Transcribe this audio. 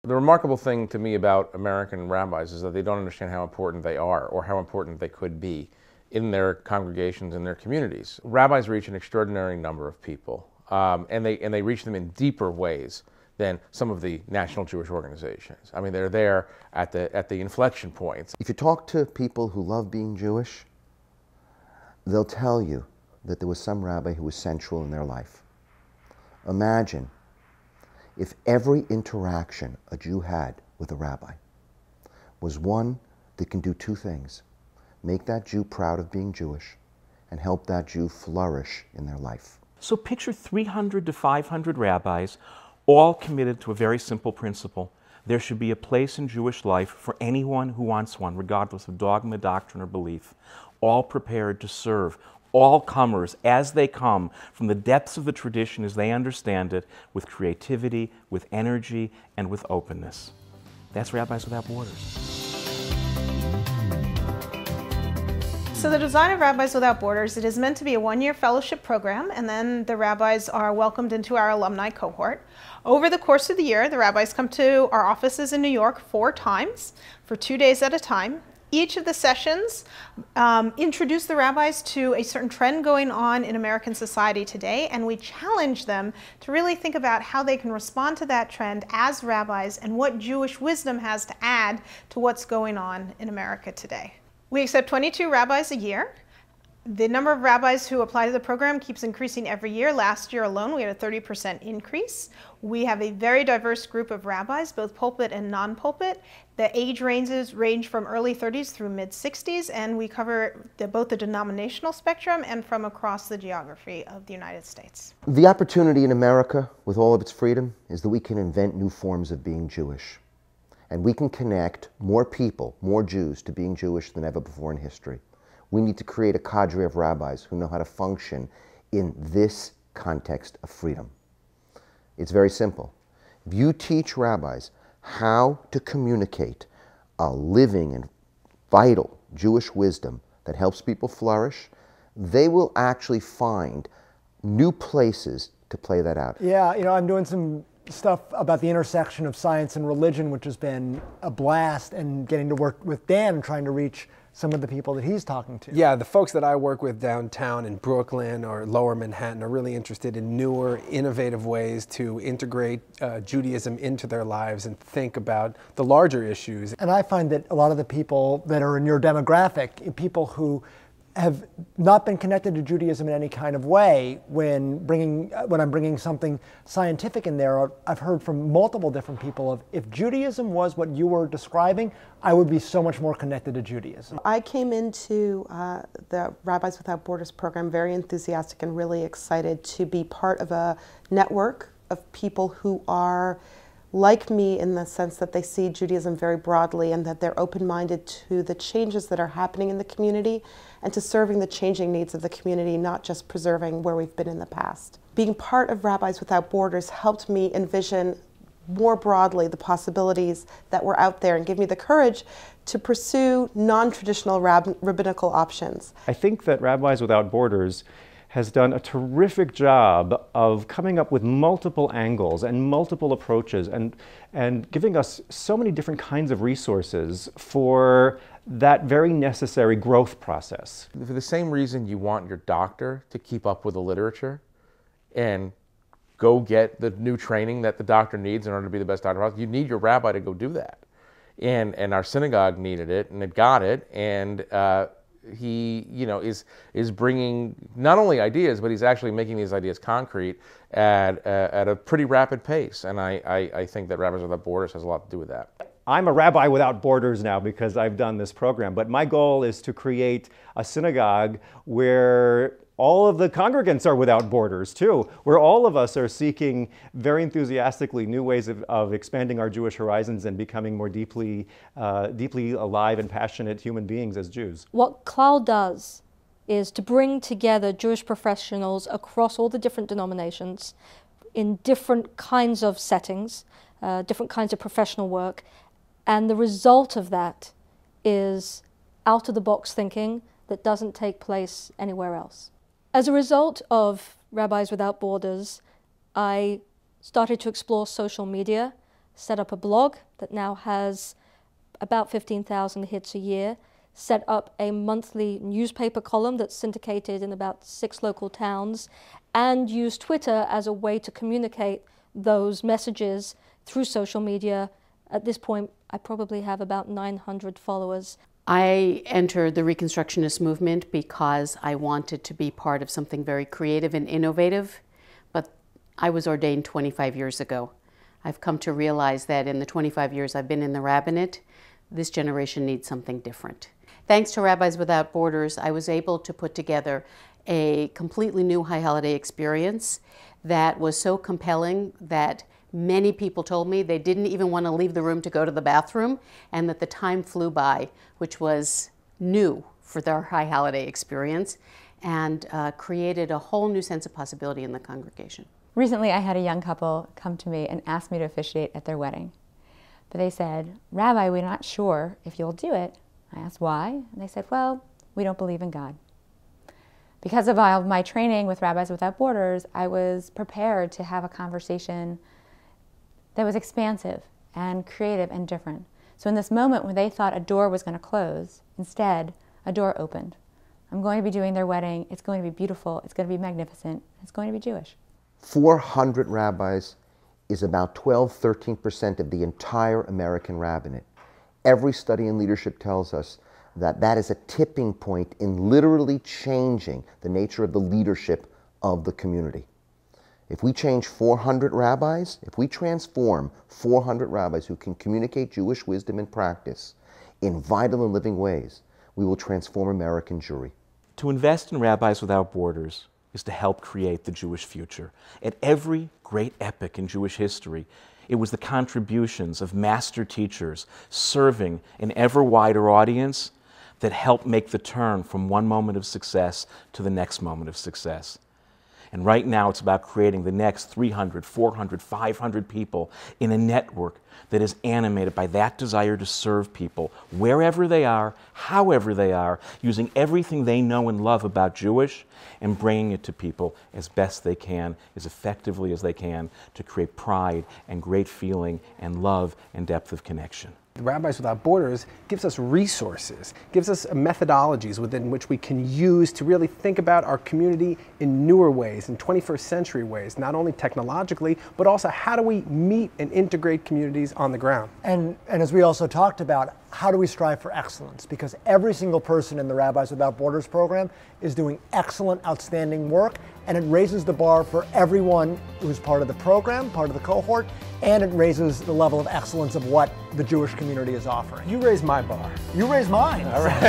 The remarkable thing to me about American rabbis is that they don't understand how important they are or how important they could be in their congregations, in their communities. Rabbis reach an extraordinary number of people, and they reach them in deeper ways than some of the national Jewish organizations. I mean, they're there at the inflection points. If you talk to people who love being Jewish, they'll tell you that there was some rabbi who was central in their life. Imagine if every interaction a Jew had with a rabbi was one that can do two things: make that Jew proud of being Jewish and help that Jew flourish in their life. So picture 300 to 500 rabbis, all committed to a very simple principle. There should be a place in Jewish life for anyone who wants one, regardless of dogma, doctrine, or belief, all prepared to serve all comers as they come from the depths of the tradition as they understand it, with creativity, with energy, and with openness. That's Rabbis Without Borders. So the design of Rabbis Without Borders, it is meant to be a one-year fellowship program, and then the rabbis are welcomed into our alumni cohort. Over the course of the year, the rabbis come to our offices in New York 4 times for 2 days at a time. Each of the sessions introduce the rabbis to a certain trend going on in American society today, and we challenge them to really think about how they can respond to that trend as rabbis and what Jewish wisdom has to add to what's going on in America today. We accept 22 rabbis a year. The number of rabbis who apply to the program keeps increasing every year. Last year alone, we had a 30% increase. We have a very diverse group of rabbis, both pulpit and non-pulpit. The age ranges range from early 30s through mid-60s, and we cover both the denominational spectrum and from across the geography of the United States. The opportunity in America, with all of its freedom, is that we can invent new forms of being Jewish. And we can connect more people, more Jews, to being Jewish than ever before in history. We need to create a cadre of rabbis who know how to function in this context of freedom. It's very simple. If you teach rabbis how to communicate a living and vital Jewish wisdom that helps people flourish, they will actually find new places to play that out. Yeah, I'm doing some stuff about the intersection of science and religion, which has been a blast, and getting to work with Dan and trying to reach some of the people that he's talking to. Yeah, the folks that I work with downtown in Brooklyn or lower Manhattan are really interested in newer, innovative ways to integrate Judaism into their lives and think about the larger issues. And I find that a lot of the people that are in your demographic, people who have not been connected to Judaism in any kind of way, when I'm bringing something scientific in there, I've heard from multiple different people of, if Judaism was what you were describing, I would be so much more connected to Judaism. I came into the Rabbis Without Borders program very enthusiastic and really excited to be part of a network of people who are like me in the sense that they see Judaism very broadly and that they're open-minded to the changes that are happening in the community and to serving the changing needs of the community, not just preserving where we've been in the past. Being part of Rabbis Without Borders helped me envision more broadly the possibilities that were out there and give me the courage to pursue non-traditional rabbinical options. I think that Rabbis Without Borders has done a terrific job of coming up with multiple angles and multiple approaches and giving us so many different kinds of resources for that very necessary growth process. For the same reason you want your doctor to keep up with the literature and go get the new training that the doctor needs in order to be the best doctor, you need your rabbi to go do that. And our synagogue needed it, and it got it, and he, is bringing not only ideas, but he's actually making these ideas concrete at a pretty rapid pace. And I think that Rabbis Without Borders has a lot to do with that. I'm a Rabbi Without Borders now because I've done this program, but my goal is to create a synagogue where all of the congregants are without borders too, where all of us are seeking very enthusiastically new ways of expanding our Jewish horizons and becoming more deeply alive and passionate human beings as Jews. What CLAL does is to bring together Jewish professionals across all the different denominations in different kinds of settings, different kinds of professional work, and the result of that is out-of-the-box thinking that doesn't take place anywhere else. As a result of Rabbis Without Borders, I started to explore social media. set up a blog that now has about 15,000 hits a year, set up a monthly newspaper column that's syndicated in about 6 local towns, and used Twitter as a way to communicate those messages through social media. At this point, I probably have about 900 followers. I entered the Reconstructionist movement because I wanted to be part of something very creative and innovative, but I was ordained 25 years ago. I've come to realize that in the 25 years I've been in the rabbinate, this generation needs something different. Thanks to Rabbis Without Borders, I was able to put together a completely new high holiday experience that was so compelling that many people told me they didn't even want to leave the room to go to the bathroom, and that the time flew by, which was new for their high holiday experience, and created a whole new sense of possibility in the congregation. Recently, I had a young couple come to me and ask me to officiate at their wedding. But they said, "Rabbi, we're not sure if you'll do it." I asked why, and they said, "Well, we don't believe in God." Because of all my training with Rabbis Without Borders, I was prepared to have a conversation that was expansive and creative and different. So in this moment when they thought a door was going to close, instead, a door opened. I'm going to be doing their wedding. It's going to be beautiful. It's going to be magnificent. It's going to be Jewish. 400 rabbis is about 12–13% of the entire American rabbinate. Every study in leadership tells us that that is a tipping point in literally changing the nature of the leadership of the community. If we change 400 rabbis, if we transform 400 rabbis who can communicate Jewish wisdom and practice in vital and living ways, we will transform American Jewry. To invest in Rabbis Without Borders is to help create the Jewish future. At every great epoch in Jewish history, it was the contributions of master teachers serving an ever wider audience that helped make the turn from one moment of success to the next moment of success. And right now it's about creating the next 300, 400, 500 people in a network that is animated by that desire to serve people wherever they are, however they are, using everything they know and love about Jewish and bringing it to people as best they can, as effectively as they can, to create pride and great feeling and love and depth of connection. Rabbis Without Borders gives us resources, gives us methodologies within which we can use to really think about our community in newer ways, in 21st century ways, not only technologically, but also how do we meet and integrate communities on the ground. And as we also talked about, how do we strive for excellence? Because every single person in the Rabbis Without Borders program is doing excellent, outstanding work, and it raises the bar for everyone who's part of the program, part of the cohort, and it raises the level of excellence of what the Jewish community is offering. You raise my bar. You raise mine. All right.